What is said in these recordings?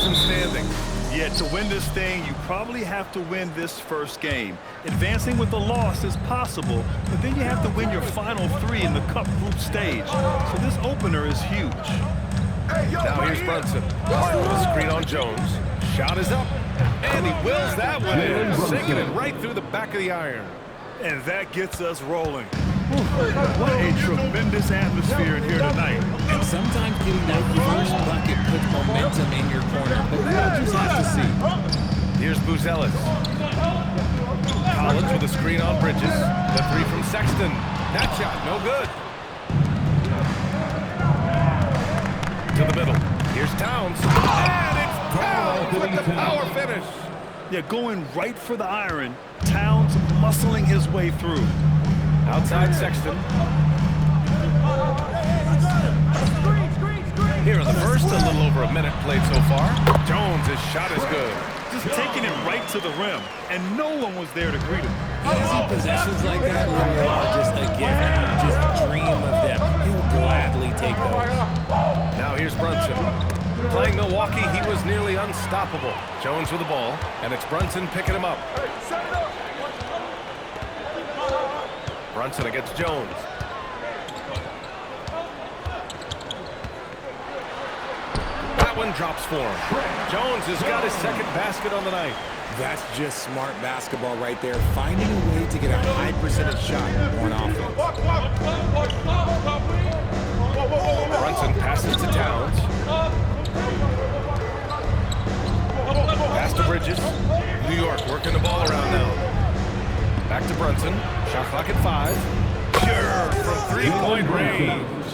them standing. Yeah, to win this thing, you probably have to win this first game. Advancing with a loss is possible, but then you have to win your final 3 in the Cup group stage. So this opener is huge. Now here's Brunson. With a screen on Jones. Shot is up. And he wills that one in, sinking it right through the back of the iron. And that gets us rolling. What a tremendous atmosphere in here tonight. And sometimes getting that first bucket puts momentum in your corner, but we'll just have to see. Here's Buzelis. Collins with a screen on Bridges. The 3 from Sexton. That shot, no good. To the middle. Here's Towns. And it's Towns with the power finish. Yeah, going right for the iron. Towns muscling his way through. Outside Sexton. Here in the first, a little over a minute played so far. Jones' shot is good. Just taking it right to the rim, and no one was there to greet him. Easy possessions like that are just a gift. You just dream of them. He'll gladly take those. Now here's Brunson. Playing Milwaukee, he was nearly unstoppable. Jones with the ball, and it's Brunson picking him up. Brunson against Jones. That one drops for him. Jones has got his second basket on the night. That's just smart basketball right there. Finding a way to get a high percentage shot on offense. Brunson passes to Towns. Pass to Bridges. New York working the ball around now. Back to Brunson. Shot clock at 5. Pure from 3-point range.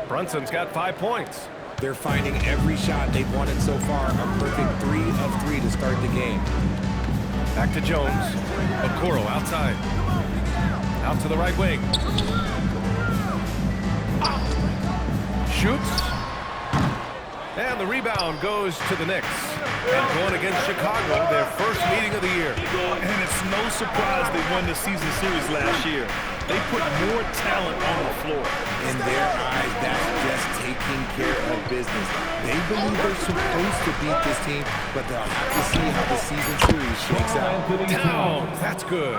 Brunson's got 5 points. They're finding every shot they've wanted so far. A perfect 3 of 3 to start the game. Back to Jones. Okoro outside. Out to the right wing. Shoots. And the rebound goes to the Knicks. And going against Chicago, their first meeting of the year. And it's no surprise they won the season series last year. They put more talent on the floor. In their eyes, that's just taking care of business. They believe they're supposed to beat this team, but they'll have to see how the season series shakes out. Towns, that's good.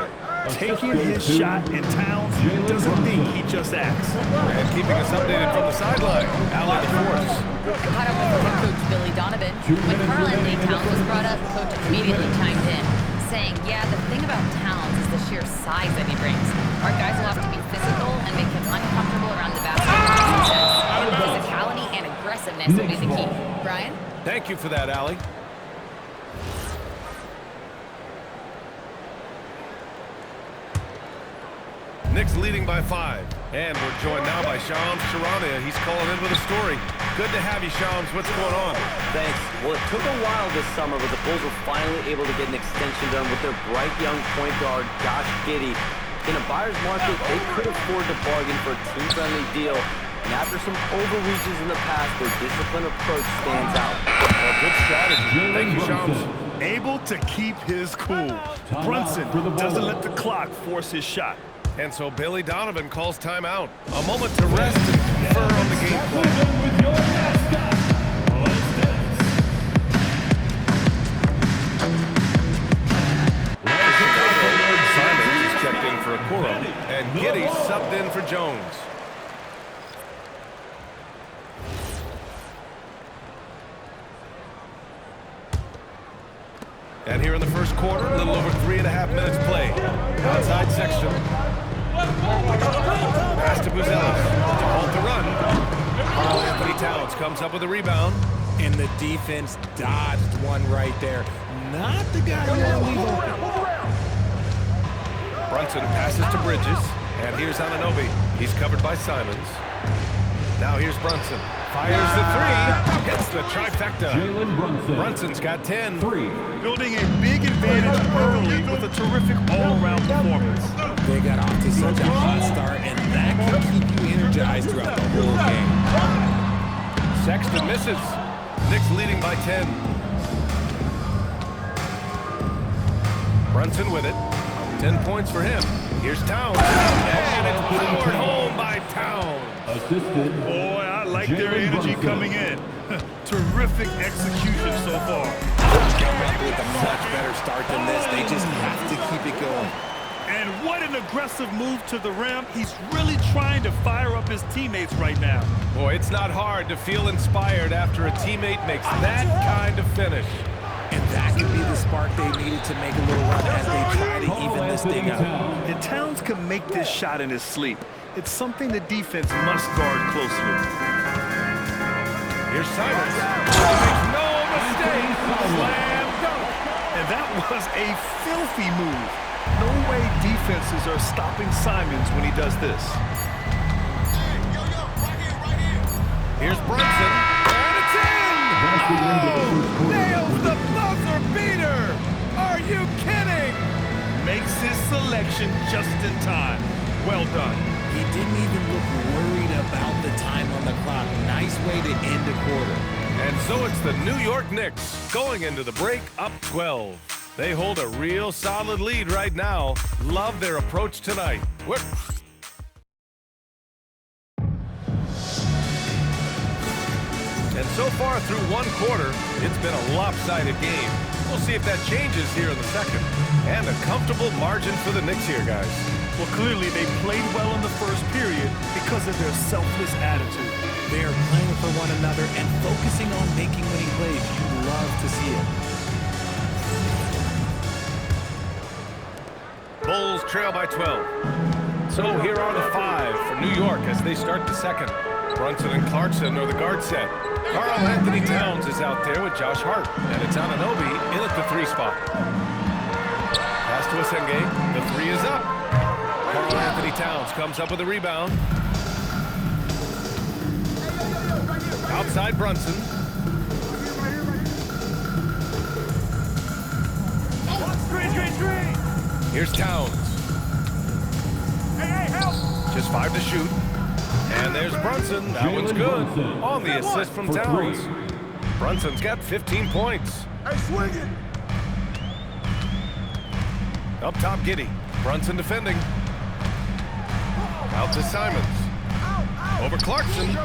Taking his shot, and Towns doesn't think, he just acts. And keeping us updated from the sideline, Allie the Force. I caught up with head coach Billy Donovan. When Karl-Anthony Towns was brought up, coach immediately chimed in, saying, yeah, the thing about Towns is the sheer size that he brings. Our guys will have to be physical and make him uncomfortable around the basket. Physicality and aggressiveness will be the key. Brian? Thank you for that, Allie. Knicks leading by 5. And we're joined now by Shams Charania. He's calling in with a story. Good to have you, Shams. What's going on? Thanks. Well, it took a while this summer, but the Bulls were finally able to get an extension done with their bright young point guard, Josh Giddey. In a buyer's market, they could afford to bargain for a team-friendly deal. And after some overreaches in the past, their disciplined approach stands out. Well, good strategy. Thank you, Shams. Able to keep his cool. Brunson doesn't let the clock force his shot. And so Billy Donovan calls timeout. A moment to rest and confer on the game plan. Simons is checked in for Okoro, and Giddey subbed in for Jones. And here in the first quarter, a little over 3.5 minutes played. Outside Sexton. Pass to Buzelis. To halt the run. Karl-Anthony Towns comes up with a rebound. And the defense dodged one right there. Not the guy you want to leave open. Brunson passes to Bridges. And here's Anunoby. He's covered by Simons. Now here's Brunson. Fires the 3. Hits the trifecta. Brunson's got 10. Building a big advantage early with a terrific all-around performance. They got off to such a hot start, and that can keep you energized throughout the whole game. Sexton misses. Knicks leading by 10. Brunson with it. 10 points for him. Here's Towns. And it's powered home by Towns. Boy, I like their energy coming in. Terrific execution so far. And what an aggressive move to the rim. He's really trying to fire up his teammates right now. Boy, it's not hard to feel inspired after a teammate makes that kind of finish. And that could be the spark they needed to make a little run as they try to even this thing up. And Towns can make this shot in his sleep. It's something the defense must guard closely. Here's Simons. He makes no mistake. Slam dunk. And that was a filthy move. No way defenses are stopping Simons when he does this. Here's Brunson. And it's in! Oh! Nails the buzzer beater! Are you kidding? Makes his selection just in time. Well done. He didn't even look worried about the time on the clock. Nice way to end a quarter. And so it's the New York Knicks going into the break up 12. They hold a real solid lead right now. Love their approach tonight. Whoop. And so far through one quarter, it's been a lopsided game. We'll see if that changes here in the second. And a comfortable margin for the Knicks here, guys. Well, clearly they played well in the first period because of their selfless attitude. They are playing for one another and focusing on making winning plays. You love to see it. Bulls trail by 12. So here are the 5 for New York as they start the second. Brunson and Clarkson are the guard set. Karl Anthony Towns is out there with Josh Hart. And it's Anunoby in at the 3 spot. Pass to Asenge. The 3 is up. Karl Anthony Towns comes up with a rebound. Outside Brunson. Here's Towns. Just 5 to shoot. And there's Brunson. That one's good. On the assist from Towns. Brunson's got 15 points. Up top, Giddey. Brunson defending. Out to Simons. Over Clarkson.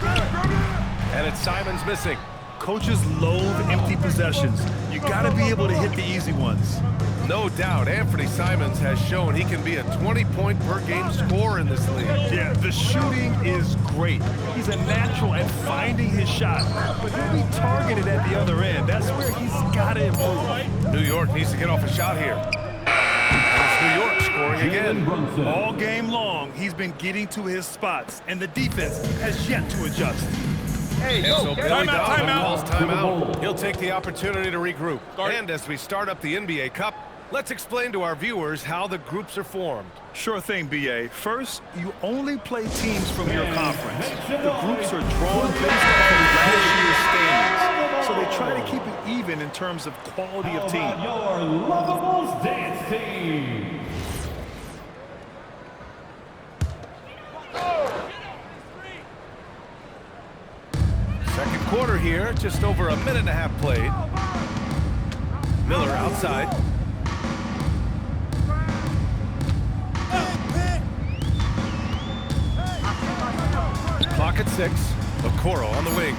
And it's Simons missing. Coaches loathe empty possessions. You got to be able to hit the easy ones. No doubt, Anthony Simons has shown he can be a 20-point-per-game scorer in this league. Yeah, the shooting is great. He's a natural at finding his shot, but he'll be targeted at the other end. That's where he's got to improve. New York needs to get off a shot here. And it's New York scoring again. All game long, he's been getting to his spots, and the defense has yet to adjust. And so Billy Donovan calls timeout. He'll take the opportunity to regroup. And as we start up the NBA Cup, let's explain to our viewers how the groups are formed. Sure thing, B.A. First, you only play teams from your conference. The groups are drawn based off of last year's standings, so they try to keep it even in terms of quality of team. Your lovable dance team. Second quarter here, just over a minute and a half played. Miller outside. Clock at 6. Okoro on the wing.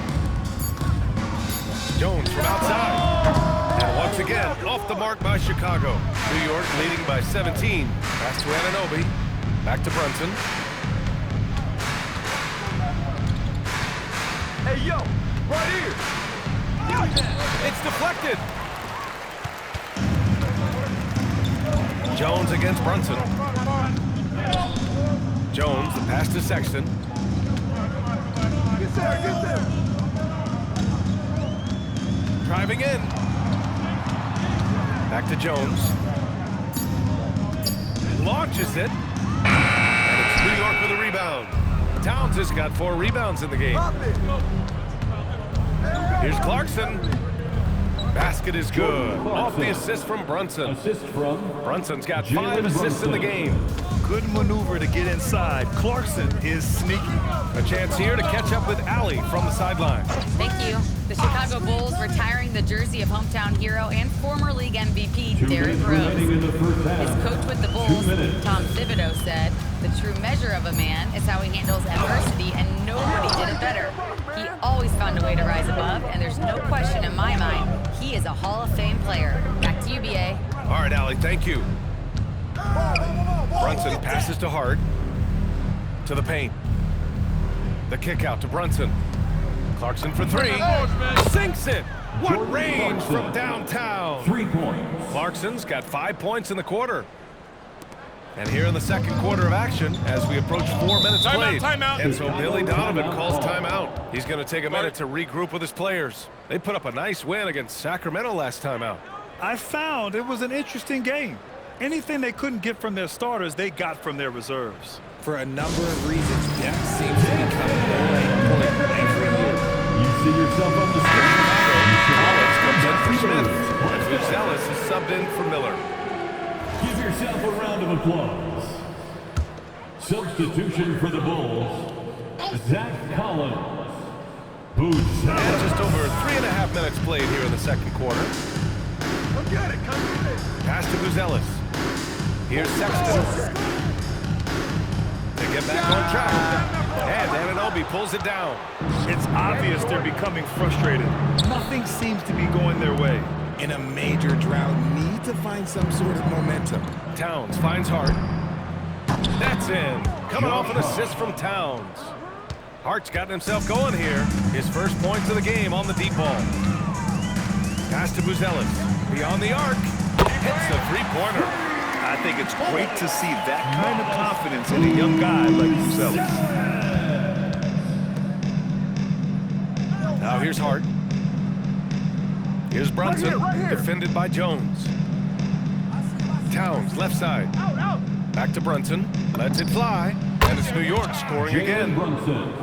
Jones from outside. And once again, off the mark by Chicago. New York leading by 17. Pass to Anunoby. Back to Brunson. Hey, yo, right here. It's deflected. Jones against Brunson. Jones, the pass to Sexton. Get there. Driving in. Back to Jones. Launches it. And it's New York with a rebound. Towns has got 4 rebounds in the game. Here's Clarkson. Basket is good. Off the assist from Brunson. Brunson's got 5 assists in the game. Good maneuver to get inside. Clarkson is sneaky. A chance here to catch up with Allie from the sideline. Thank you. The Chicago Bulls retiring the jersey of hometown hero and former league MVP Derrick Rose. His coach with the Bulls, Tom Thibodeau, said, "The true measure of a man is how he handles adversity, and nobody did it better. He always found a way to rise above, and there's no question in my mind, he is a Hall of Fame player." Back to you, B.A. All right, Allie, thank you. Brunson passes to Hart. To the paint. The kick out to Brunson. Clarkson for three. Sinks it. What range from downtown. 3 points. Clarkson's got 5 points in the quarter. And here in the second quarter of action, as we approach 4 minutes played. And so Billy Donovan calls timeout. He's going to take a minute to regroup with his players. They put up a nice win against Sacramento last time out. I found it was an interesting game. Anything they couldn't get from their starters, they got from their reserves. For a number of reasons, depth seems to become more important every year. You see yourself on the screen. Collins comes in for Smith. Zealous is subbed in for Miller. Give yourself a round of applause. Substitution for the Bulls, Zach Collins. And just over 3.5 minutes played here in the second quarter. Come get it, come get it. Pass to Buzelis. Here's Sexton. To get back on track. And Anunoby pulls it down. It's obvious they're becoming frustrated. Nothing seems to be going their way. In a major drought, need to find some sort of momentum. Towns finds Hart. That's in. Coming off an assist from Towns. Hart's gotten himself going here. His first points of the game on the deep ball. Pass to Buzelis. Beyond the arc. Hits the three-pointer. I think it's great to see that kind of confidence in a young guy like Buzelis. Now here's Hart. Here's Brunson, Right here. defended by Jones. Towns, left side. Back to Brunson, lets it fly, and it's New York scoring again. Brunson.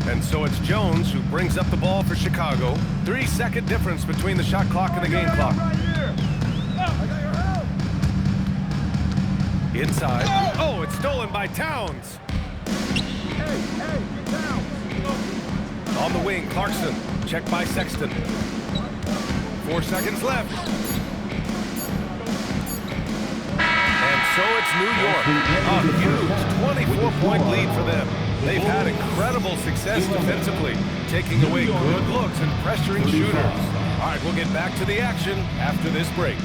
And so it's Jones who brings up the ball for Chicago. 3-second difference between the shot clock and the game clock. Inside. Oh, it's stolen by Towns. On the wing, Clarkson. Checked by Sexton. 4 seconds left. And so it's New York. A huge 24-point lead for them. They've had incredible success defensively, taking away good looks and pressuring shooters. All right, we'll get back to the action after this break.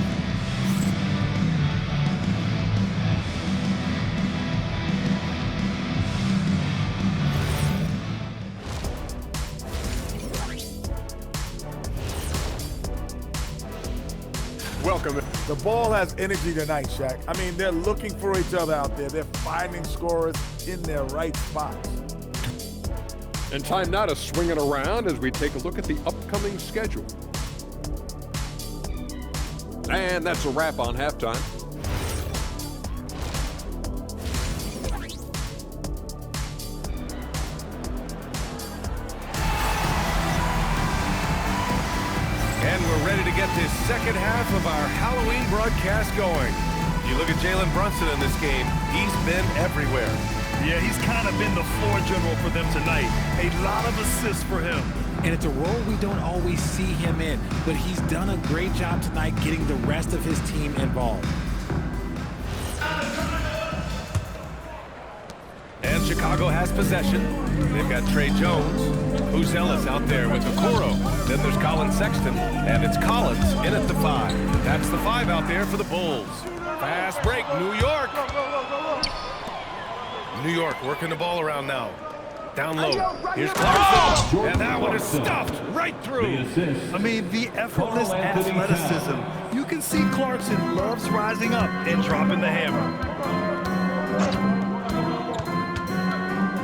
Welcome. The ball has energy tonight, Shaq. I mean, they're looking for each other out there. They're finding scorers in their right spots. And time now to swing it around as we take a look at the upcoming schedule. And that's a wrap on halftime. And we're ready to get this second half of our Halloween broadcast going. You look at Jalen Brunson in this game, he's been everywhere. Yeah, he's kind of been the floor general for them tonight. A lot of assists for him. And it's a role we don't always see him in, but he's done a great job tonight getting the rest of his team involved. And Chicago has possession. They've got Trey Jones. Buzelis out there with Okoro. Then there's Colin Sexton, and it's Collins in at the 5. That's the 5 out there for the Bulls. Fast break, New York. New York working the ball around now. Down low. Here's Clarkson. And that one is stuffed right through. I mean, the effortless athleticism. You can see Clarkson loves rising up and dropping the hammer.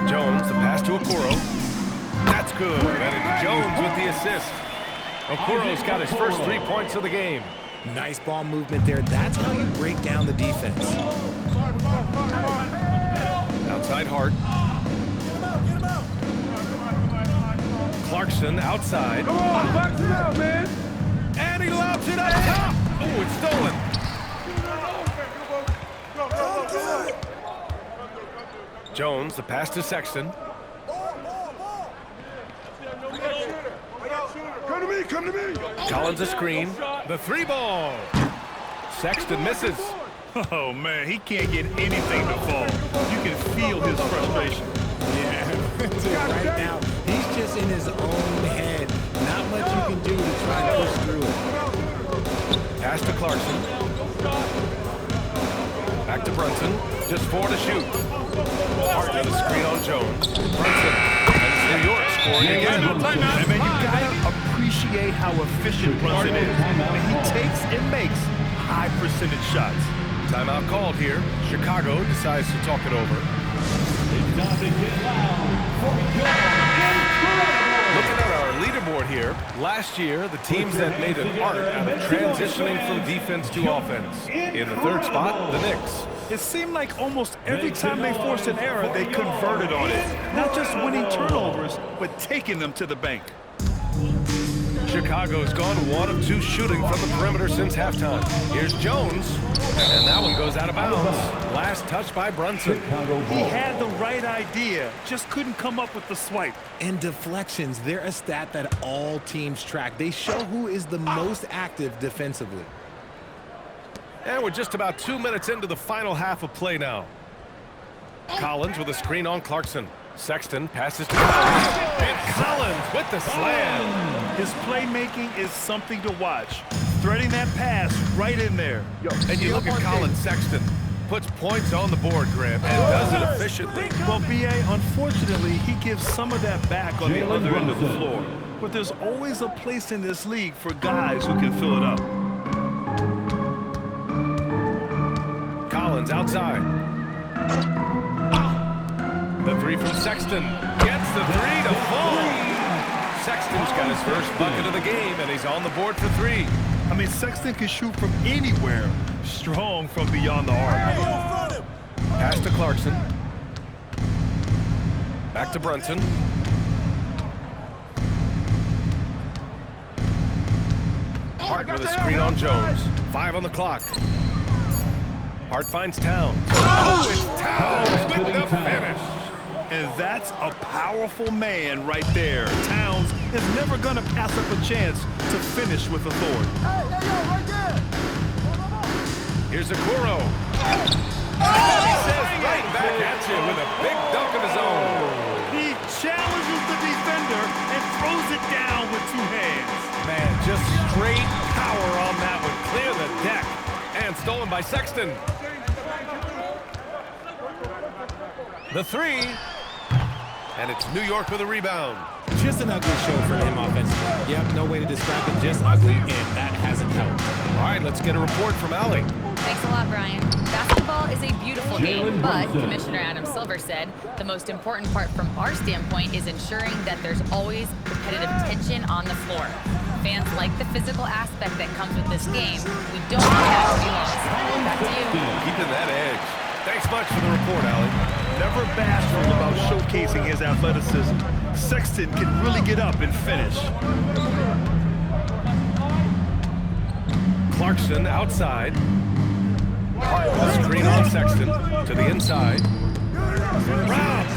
Jones, the pass to Okoro. That's good. And it's Jones with the assist. Okoro's got his first 3 points of the game. Nice ball movement there. That's how you break down the defense. Outside Hart. Clarkson outside. Come on, box it out, man. And he lobs it up top. Oh, it's stolen. Jones, the pass to Sexton. Come to me, come to me. Collins a screen. The 3 ball. Sexton misses. Oh, man, he can't get anything to fall. You can feel his frustration. Yeah, right now, he's just in his own head. Not much you can do to try to push Pass to Clarkson. Back to Brunson. Just 4 to shoot. Hart to the screen on Jones. Brunson. And it's New York scoring again. I mean, you gotta appreciate how efficient Brunson is. I mean, he takes and makes high percentage shots. Timeout called here. Chicago decides to talk it over. It's time to get loud. Looking at our leaderboard here, last year, the teams that made an art out of transitioning from defense to offense. In the third spot, the Knicks. It seemed like almost every time they forced an error, they converted on it. Not just winning turnovers, but taking them to the bank. Chicago's gone 1 of 2 shooting from the perimeter since halftime. Here's Jones, and that one goes out of bounds. Last touch by Brunson. He had the right idea, just couldn't come up with the swipe. And deflections, they're a stat that all teams track. They show who is the most active defensively. And we're just about 2 minutes into the final half of play now. Collins with a screen on Clarkson. Sexton passes to Collins. And Collins with the slam. His playmaking is something to watch. Threading that pass right in there. And you look at Collins Sexton. Puts points on the board, Graham, and does it efficiently. Well, B.A., unfortunately, he gives some of that back on the other end of the floor. But there's always a place in this league for guys who can fill it up. Collins outside. The 3 from Sexton. Gets the 3 to fall. Sexton's got his first bucket of the game, and he's on the board for 3. I mean, Sexton can shoot from anywhere. Strong from beyond the arc. Pass to Clarkson. Back to Brunson. Hart with a screen on Jones. 5 on the clock. Hart finds Towns. Oh, it's Towns with the finish. And that's a powerful man right there. Towns is never going to pass up a chance to finish with authority. Here's Okoro. He says right back at you with a big dunk of his own. He challenges the defender and throws it down with 2 hands. Man, just straight power on that one. Clear the deck. And stolen by Sexton. The 3. And it's New York with a rebound. Just an ugly show for him offensively. Yep, no way to describe it, just ugly, and that hasn't helped. All right, let's get a report from Allie. Thanks a lot, Brian. Basketball is a beautiful game, but Commissioner Adam Silver said the most important part from our standpoint is ensuring that there's always competitive tension on the floor. Fans like the physical aspect that comes with this game. We don't want that to be lost. Back to you. Keeping that edge. Thanks much for the report, Allie. Never bashful about showcasing his athleticism. Sexton can really get up and finish. Clarkson outside. Hart with a screen on Sexton to the inside. Round.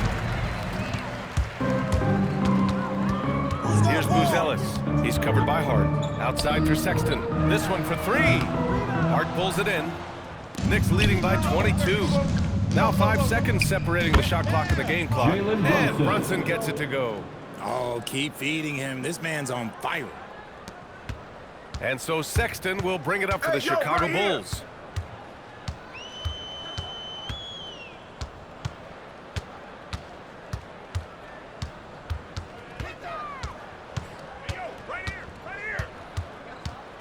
Here's Buzelis. He's covered by Hart. Outside for Sexton. This one for 3. Hart pulls it in. Knicks leading by 22. Now 5 seconds separating the shot clock and the game clock. And Brunson gets it to go. Oh, keep feeding him. This man's on fire. And so Sexton will bring it up for the Chicago Bulls.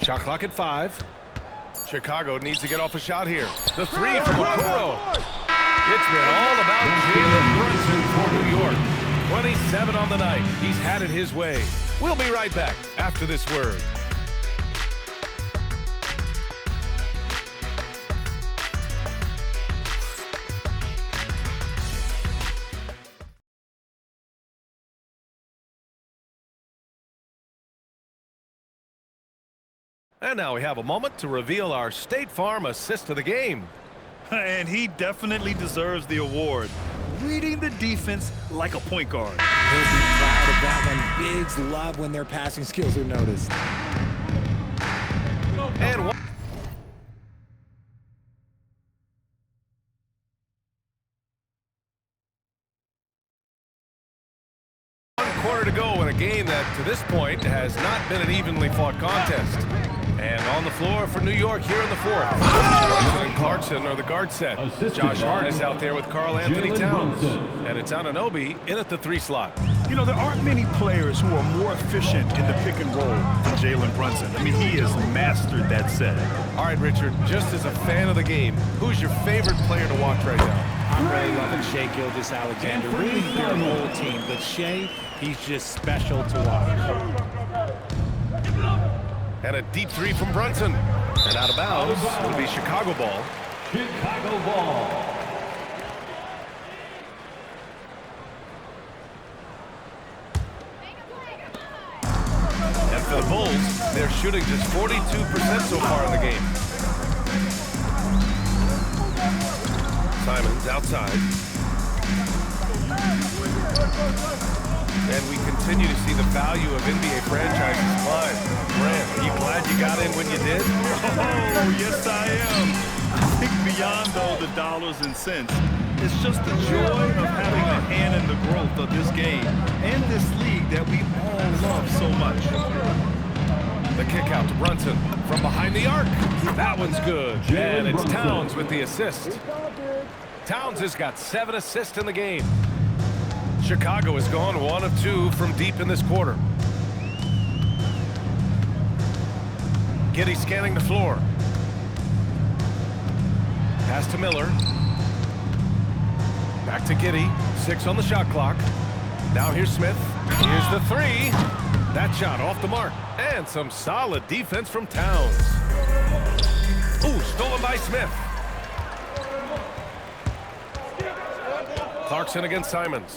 Shot clock at 5. Chicago needs to get off a shot here. The 3 from Okoro. It's been all about Jalen Brunson for New York. 27 on the night. He's had it his way. We'll be right back after this word. And now we have a moment to reveal our State Farm assist of the game. And he definitely deserves the award. Reading the defense like a point guard. He'll be proud of that one. Bigs love when their passing skills are noticed. And one quarter to go in a game that, to this point, has not been an evenly fought contest. And on the floor for New York here in the fourth. Brunson and Clarkson are the guard set. Josh Hart is out there with Karl Anthony Towns. And it's Anunoby in at the 3 slot. You know, there aren't many players who are more efficient in the pick and roll than Jalen Brunson. I mean, he has mastered that set. All right, Richard, just as a fan of the game, who's your favorite player to watch right now? I'm really loving Shai Gilgeous-Alexander. Really their whole team, but Shai, he's just special to watch. And a deep 3 from Brunson. And out of bounds, it'll be Chicago ball. Chicago ball. And for the Bulls, they're shooting just 42% so far in the game. Simons outside. And we continue to see the value of NBA franchises climb. Grant, are you glad you got in when you did? Oh, yes, I am. I think beyond, though, the dollars and cents, it's just the joy of having a hand in the growth of this game and this league that we all love so much. The kick out to Brunson from behind the arc. That one's good. And it's Towns with the assist. Towns has got 7 assists in the game. Chicago has gone 1 of 2 from deep in this quarter. Giddey scanning the floor. Pass to Miller. Back to Giddey. 6 on the shot clock. Now here's Smith. Here's the 3. That shot off the mark. And some solid defense from Towns. Ooh, stolen by Smith. Clarkson against Simons.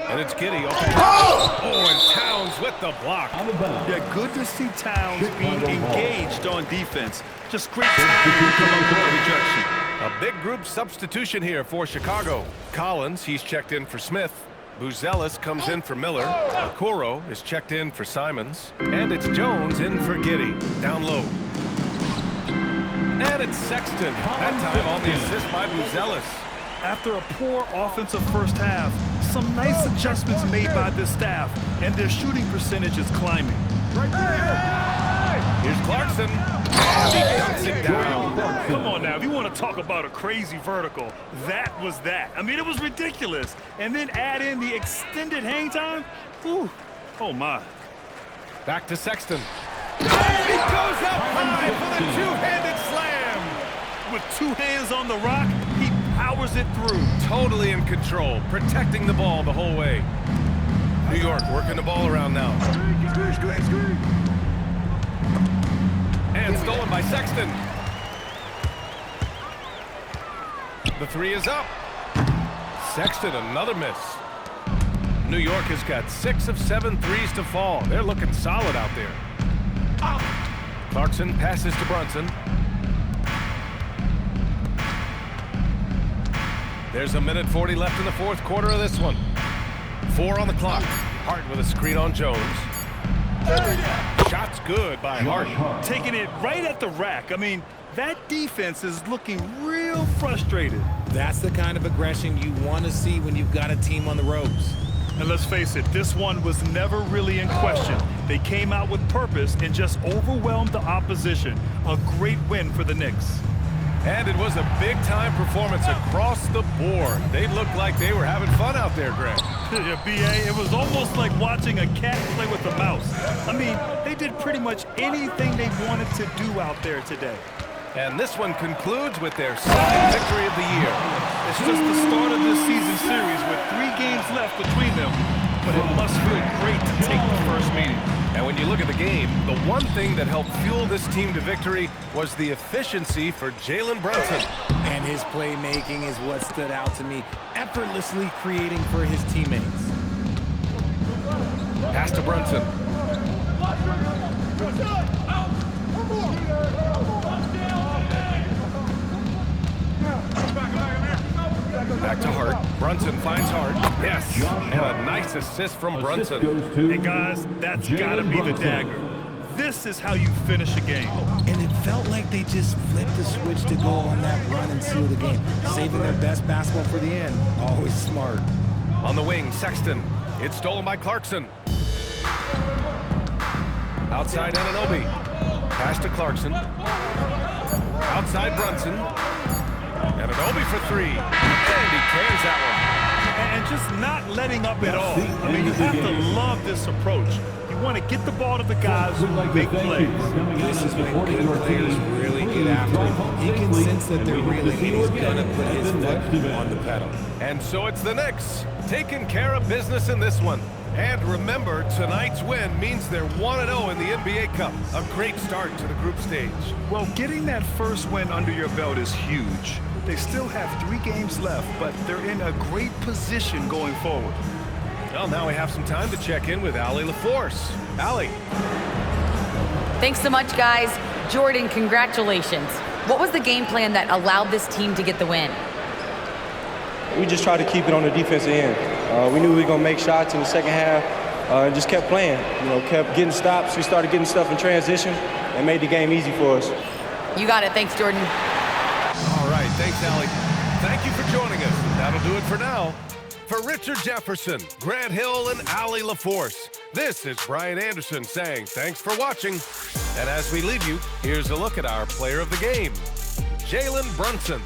And it's Giddey. Oh, and Towns with the block. Yeah, good to see Towns being engaged on defense. Just great timing to come up with the rejection. A big group substitution here for Chicago. Collins, he's checked in for Smith. Buzelis comes in for Miller. Okoro is checked in for Simons. And it's Jones in for Giddey. Down low. And it's Sexton. That time on the assist by Buzelis. After a poor offensive first half, some nice adjustments made by this staff, and their shooting percentage is climbing. Here's Clarkson. And he cuts it down. Come on now, if you want to talk about a crazy vertical, that was that. I mean, it was ridiculous. And then add in the extended hang time. Ooh, oh my. Back to Sexton. He goes up high for the two-handed slam. With 2 hands on the rock, he powers it through. Totally in control, protecting the ball the whole way. New York working the ball around now. Screen. And stolen by Sexton. The 3 is up. Sexton, another miss. New York has got 6 of 7 threes to fall. They're looking solid out there. Clarkson passes to Brunson. There's 1:40 left in the fourth quarter of this one. 4 on the clock. Hart with a screen on Jones. Shot's good by Hart. Taking it right at the rack. I mean, that defense is looking real frustrated. That's the kind of aggression you want to see when you've got a team on the ropes. And let's face it, this one was never really in question. They came out with purpose and just overwhelmed the opposition. A great win for the Knicks. And it was a big-time performance across the board. They looked like they were having fun out there, Grant. Yeah, B.A., it was almost like watching a cat play with a mouse. I mean, they did pretty much anything they wanted to do out there today. And this one concludes with their second victory of the year. It's just the start of this season series with 3 games left between them, but it must feel great to take the first meeting. And when you look at the game, the one thing that helped fuel this team to victory was the efficiency for Jalen Brunson. And his playmaking is what stood out to me, effortlessly creating for his teammates. Pass to Brunson. Back to Hart. Brunson finds Hart. Yes, and a nice assist from Brunson. Hey guys, that's gotta be the dagger. This is how you finish a game. And it felt like they just flipped the switch to go on that run and seal the game, saving their best basketball for the end. Always smart. On the wing, Sexton. It's stolen by Clarkson. Outside Anunoby. Pass to Clarkson. Outside Brunson. Anunoby for three. And he cans that one. And just not letting up at all. I mean, you have to love this approach. You want to get the ball to the guys who make plays. This is when good players really get after it. He can sense that they're reeling, and he's going to put his foot on the pedal. And so it's the Knicks taking care of business in this one. And remember, tonight's win means they're 1-0 in the NBA Cup. A great start to the group stage. Well, getting that first win under your belt is huge. They still have 3 games left, but they're in a great position going forward. Well, now we have some time to check in with Allie LaForce. Allie. Thanks so much, guys. Jordan, congratulations. What was the game plan that allowed this team to get the win? We just tried to keep it on the defensive end. We knew we were going to make shots in the second half and just kept playing. Kept getting stops. We started getting stuff in transition and made the game easy for us. You got it. Thanks, Jordan. All right. Thanks, Allie. Thank you for joining us. That'll do it for now. For Richard Jefferson, Grant Hill, and Allie LaForce, this is Brian Anderson saying thanks for watching. And as we leave you, here's a look at our player of the game, Jalen Brunson.